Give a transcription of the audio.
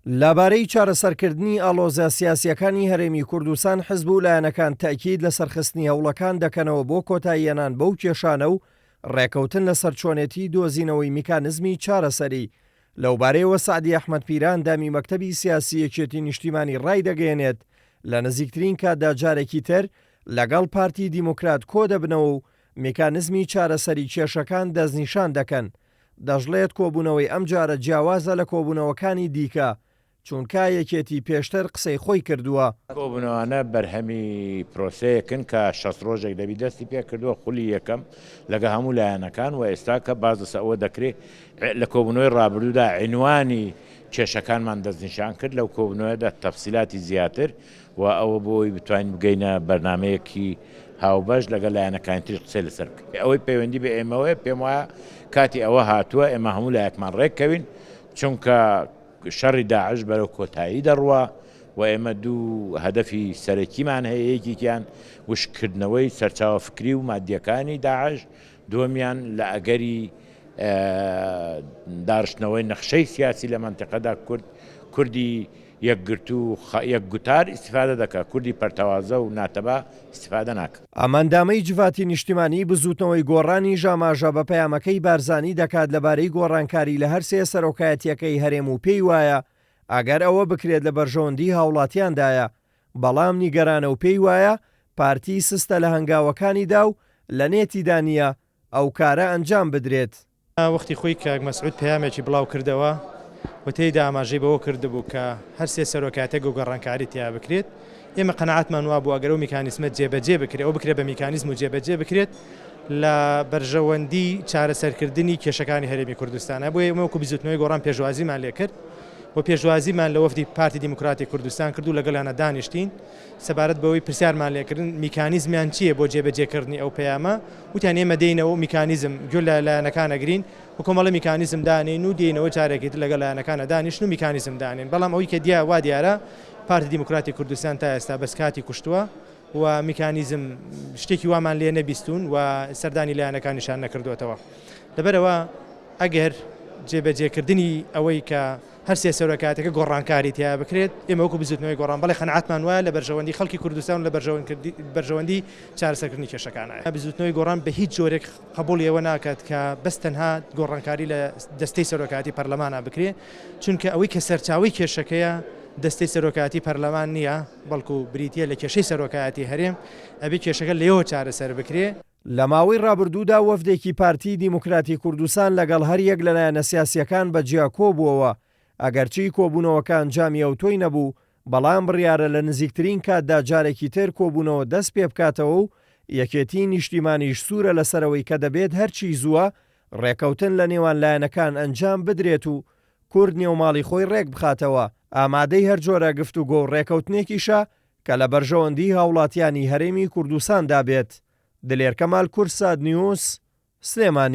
لەبارەی چارەسەرکردنی ئاڵۆزە سیاسیەکانی هەرێمی کوردستان حزب و لایەنەکان تاکید لە سەرخستنی هەوڵەکان دەکەنەوە بۆ کۆتاییەنان بەو کێشانە و ڕێکەوتن لەسەر چۆنێتی دۆزینەوەی میکانزمی چارەسەری. لەوبارەیەوە سعدی ئەحمەدپیران دامی مەکتەبی سیاسی یەکێتی نیشتیمانی ڕای دەگەیەنێت لە نزیکترین کاتدا جارێکی تر لەگەڵ پارتی دیموکرات کۆ دەبنەوە و میکانزمی چارەسەری کێشەکان دەستنیشان دەکەن. دەژڵێت کۆبوونەوەی ئەم جارە جیاوازە لە کۆبوونەوەکانی دیکە، چونکە یەکێتی پێشتر قسەی خۆی کردووە. کۆبوونەوەانە بەرهەمی پرۆسەیەکن کە 60 ڕۆژێک دەبی دەستی پێ کردووە خولی یەکەم لەگە هەموو لایەنەکان و ئێستا کە باز لەسەر ئەوە دەکرێت لە کۆبوونەوەی ڕابردوودا عنوانی کێشەکانمان دەستنیشان کرد لەو کۆبوونەوەدا تەفسیلاتی زیاتر و ئەوە بۆی بتوانین بگەینە بەرنمەیەکی هاوبەش لەگەڵ لایەنەکانی تر قسەی لەسەر بکەین. ئەوەی پەیوەندی بە ئێمەوەیە پێم وایە کاتی ئەوە هاتووە ئێمە هەموو لایەکمان ڕێککەوین، چونکە شەڕی داعش بەرەو کۆتایی دەڕوا و ئێمە دوو هەدەفی سەرەکیمان هەیە، یەکێکیان وشکردنەوەی سەرچاوە فکری و مادیەکانی داعش، دووەمیان لە ئەگەری داڕشتنەوەی نەخشەی سیاسی لە مەنتیقەدا کوردی یەکگرت و یەکگوتار ئیستیفادە دەکات، کوردی پەرتەوازە و ناتەبا ئیستیفادە ناکات. ئەمەندامەی جڤاتی نیشتیمانی بزوتنەوەی گۆڕانی ژاماژە بە پەیامەکەی بارزانی دەکات لەبارەی گۆڕانکاری لە هەر سێ سەرۆکایەتیەکەی هەرێم و پێی وایە ئەگەر ئەوە بکرێت لە بەرژەوەندی هاوڵاتیاندایە، بەڵام نیگەرانە و پێی وایە پارتی سستە لە هەنگاوەکانیدا و لە نێتیدا نییە ئەو کارە ئەنجام بدرێت. وەختی خۆی کاک مەسعود پەیامێکی بڵاو کردەوە و تێیدا ئاماژەی بەوە کردبوو کە هەر سێ سەرۆکایەتێک و گۆڕانکاری تیا بکرێت. ئێمە قەنەعەتمان وا بوو ئەگەر ئەو میکانیزمە جێبەجێ بکرێت، ئەو بکرێت بە میکانیزم و جێبەجێ بکرێت لە بەرژەوەندی چارەسەرکردنی کێشەکانی هەرێمی کوردستانە. بۆیە ئێمە وەکو بزوتنەوەی گۆڕان پێشوازیمان لێ کرد و پێشوازیمان لە وەفدی پارتی دیموکراتی کوردستان کرد و لەگەڵیانە دانیشتین سەبارەت بەوەی پرسیارمان لێکردن میکانیزمیان چییە بۆ جێبەجێکردنی ئەو پەیامە. وتیان ئێمە دێینەوە میکانیزم گوێ لە لایەنەکان ئەگرین و کۆمەڵە میکانیزم دانین و دێینەوە چارێکی لەگەڵ لایەنەکانە دانیشتن و میکانیزم دانین. بەڵام ئەوەی کە وا دیارە پارتی دیموکراتی کوردستان تا ئێستا بەس کاتی کوشتووە و میکانیزم شتێکی وامان لێ نەبیستون و سەردانی لایەنەکانیشان نەکردوێتەوە. لەبەرەوە ئەگەر جێبەجێکردنی ئەوەی کە هەر سێ سەرۆکایەتەکە گۆڕانکاری تیا بکرێت، ئێمە وەکو بزوتنەوەی گۆڕان بەڵێ قەنەعەتمان وایە لە بەرژەوەندی خەڵکی کوردستان و لە بەرژەوەندی چارەسەرکردنی کێشەکانە. بزوتنەوەی گۆڕان بە هیچ جۆرێک قبوڵی ئەوە ناکات کە بەس تەنها گۆڕانکاری لە دەستەی سەرۆکایەتی پەرلەمانە بکرێت، چونکە ئەوەی کە سەرچاوی کێشەکەیە دەستەی سەرۆکایەتی پەرلەمان نییە، بەڵکو بریتیە لە کێشەی سەرۆکایەتی هەرێم، ئەبێ کێشەکە لێەوە چارەسەر بکرێت. لە ماوەی ڕابردوودا وەفدێکی پارتی دیموکراتی کوردستان لەگەڵ هەر یەک لەلایەنە سیاسیەکان بەجیا کۆبووەوە. ئەگەرچی کۆبوونەوەکان جامی ئەوتۆی نەبوو، بەڵام بڕیارە لە نزیکترین کاتدا جارێکی تر کۆبوونەوە دەست پێ بکاتەوە و یەکێتی نیشتیمانیش سوورە لەسەرەوەی کە دەبێت هەرچی زووە ڕێکەوتن لە نێوان لایەنەکان ئەنجام بدرێت و کورد نێوماڵی خۆی ڕێک بخاتەوە. ئامادەی هەر جۆرە گفتوگۆ و ڕێکەوتنێکیشە کە لە بەرژەوەندی هاوڵاتیانی هەرێمی کوردستاندا بێت. دلێر کەمال کورساد نیوز، سلێمانی.